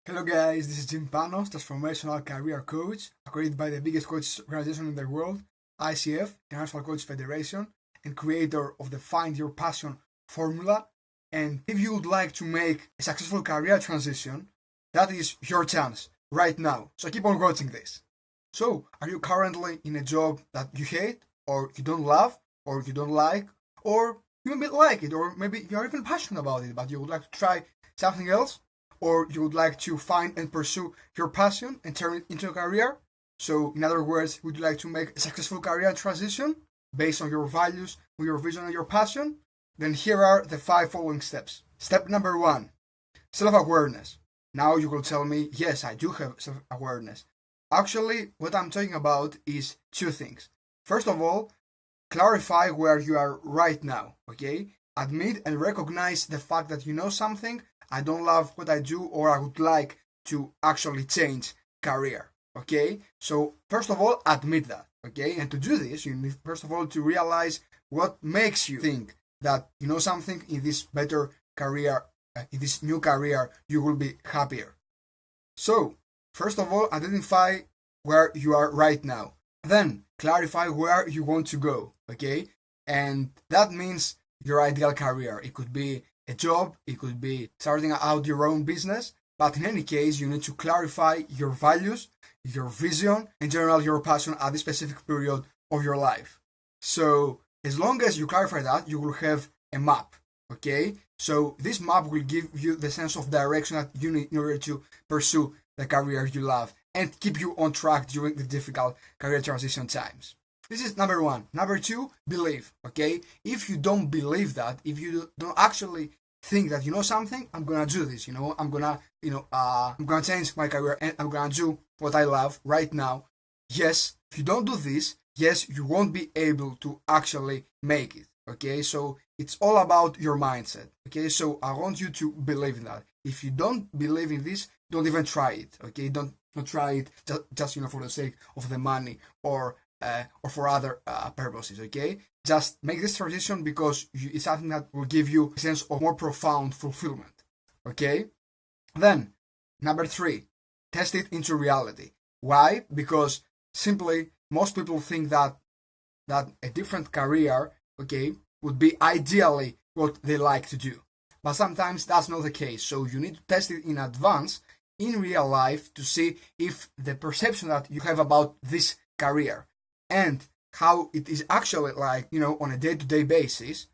Hello guys, this is Jim Panos, transformational career coach, created by the biggest coach organization in the world, ICF, International Coach Federation, and creator of the Find Your Passion formula. And if you would like to make a successful career transition, that is your chance right now. So keep on watching this. So, are you currently in a job that you hate, or you don't love, or you don't like, or you maybe like it, or maybe you're even passionate about it, but you would like to try something else? Or you would like to find and pursue your passion and turn it into a career? So, in other words, would you like to make a successful career transition based on your values, your vision, and your passion? Then here are the 5 following steps. Step number 1, self-awareness. Now you will tell me, yes, I do have self-awareness. Actually, what I'm talking about is 2 things. First of all, clarify where you are right now, okay? Admit and recognize the fact that you know something, I don't love what I do, or I would like to actually change career, okay? So first of all, admit that, okay? And to do this, you need first of all to realize what makes you think that you know something in this better career, in this new career, you will be happier. So first of all, identify where you are right now. Then clarify where you want to go, okay? And that means your ideal career. It could be a job, it could be starting out your own business, but in any case, you need to clarify your values, your vision, in general, your passion at this specific period of your life. So, as long as you clarify that, you will have a map, okay? So, this map will give you the sense of direction that you need in order to pursue the career you love and keep you on track during the difficult career transition times. This is number 1. Number 2, believe, okay? If you don't believe that, if you don't actually think that you know something, I'm gonna do this, I'm gonna change my career and I'm gonna do what I love right now. Yes, if you don't do this, yes, you won't be able to actually make it, okay? So it's all about your mindset, okay? So I want you to believe in that. If you don't believe in this, don't even try it, okay? Don't try it just for the sake of the money or for other purposes, okay? Just make this transition because it's something that will give you a sense of more profound fulfillment, okay? Then, number 3, test it into reality. Why? Because simply, most people think that a different career, okay, would be ideally what they like to do. But sometimes that's not the case, so you need to test it in advance in real life to see if the perception that you have about this career and how it is actually like, on a day-to-day basis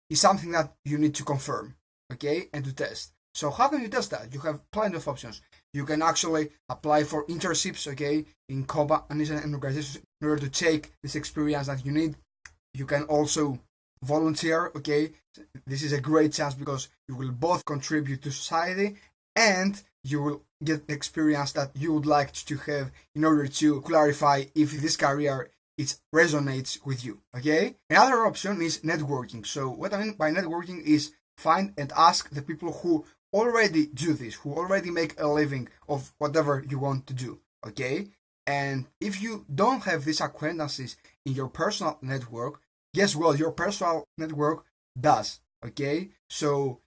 is something that you need to confirm, okay, and to test. So how can you test that? You have plenty of options. You can actually apply for internships, okay, in companies and organizations in order to take this experience that you need. You can also volunteer, okay. This is a great chance because you will both contribute to society and you will get the experience that you would like to have in order to clarify if this career it resonates with you, okay? Another option is networking. So what I mean by networking is find and ask the people who already do this, who already make a living of whatever you want to do, okay? And if you don't have these acquaintances in your personal network, guess what? Your personal network does, okay? So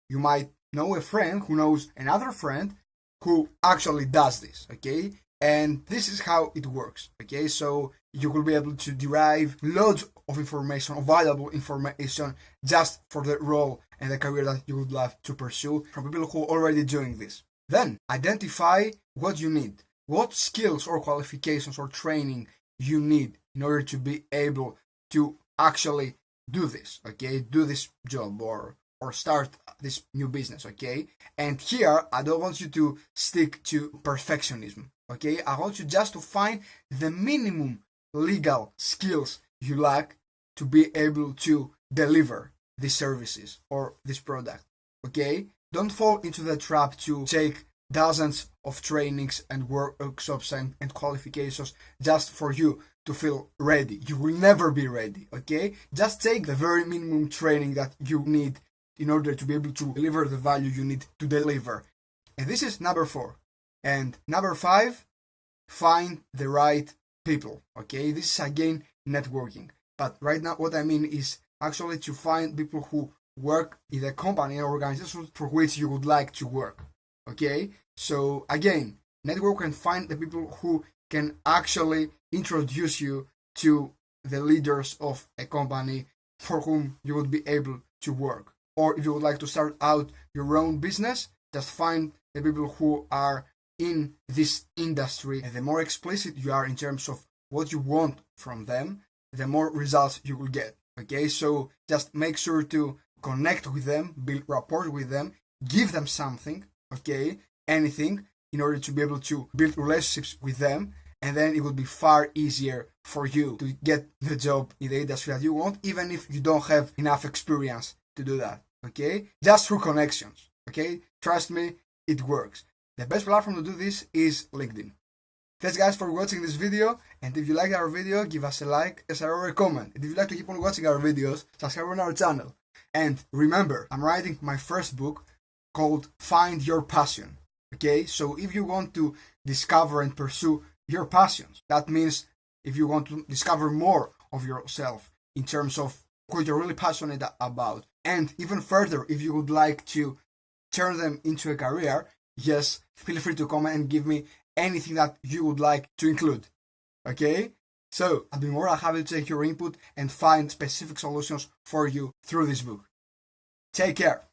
you might know a friend who knows another friend who actually does this, okay? And this is how it works, okay? So you will be able to derive loads of information, of valuable information, just for the role and the career that you would love to pursue from people who are already doing this. Then identify what you need, what skills or qualifications or training you need in order to be able to actually do this, okay? Do this job or start this new business, okay? And here, I don't want you to stick to perfectionism, okay? I want you just to find the minimum legal skills you lack to be able to deliver these services or this product, okay? Don't fall into the trap to take dozens of trainings and workshops and qualifications just for you to feel ready. You will never be ready, okay? Just take the very minimum training that you need in order to be able to deliver the value you need to deliver. And this is number 4. And number 5, find the right people, okay? This is again networking. But right now what I mean is actually to find people who work in a company or organization for which you would like to work, Okay, so again, network and find the people who can actually introduce you to the leaders of a company for whom you would be able to work. Or if you would like to start out your own business, just find the people who are in this industry. And the more explicit you are in terms of what you want from them, the more results you will get. Okay, so just make sure to connect with them, build rapport with them, give them something, okay, anything, in order to be able to build relationships with them, and then it will be far easier for you to get the job in the industry that you want, even if you don't have enough experience to do that, okay? Just through connections, okay? Trust me, it works. The best platform to do this is LinkedIn. Thanks guys for watching this video, and if you like our video, give us a like, a share, or a comment. And if you'd like to keep on watching our videos, subscribe on our channel. And remember, I'm writing my first book called Find Your Passion. Okay, so if you want to discover and pursue your passions, that means if you want to discover more of yourself in terms of what you're really passionate about, and even further, if you would like to turn them into a career, yes, feel free to comment and give me anything that you would like to include. Okay? So, I'll be more than happy to take your input and find specific solutions for you through this book. Take care.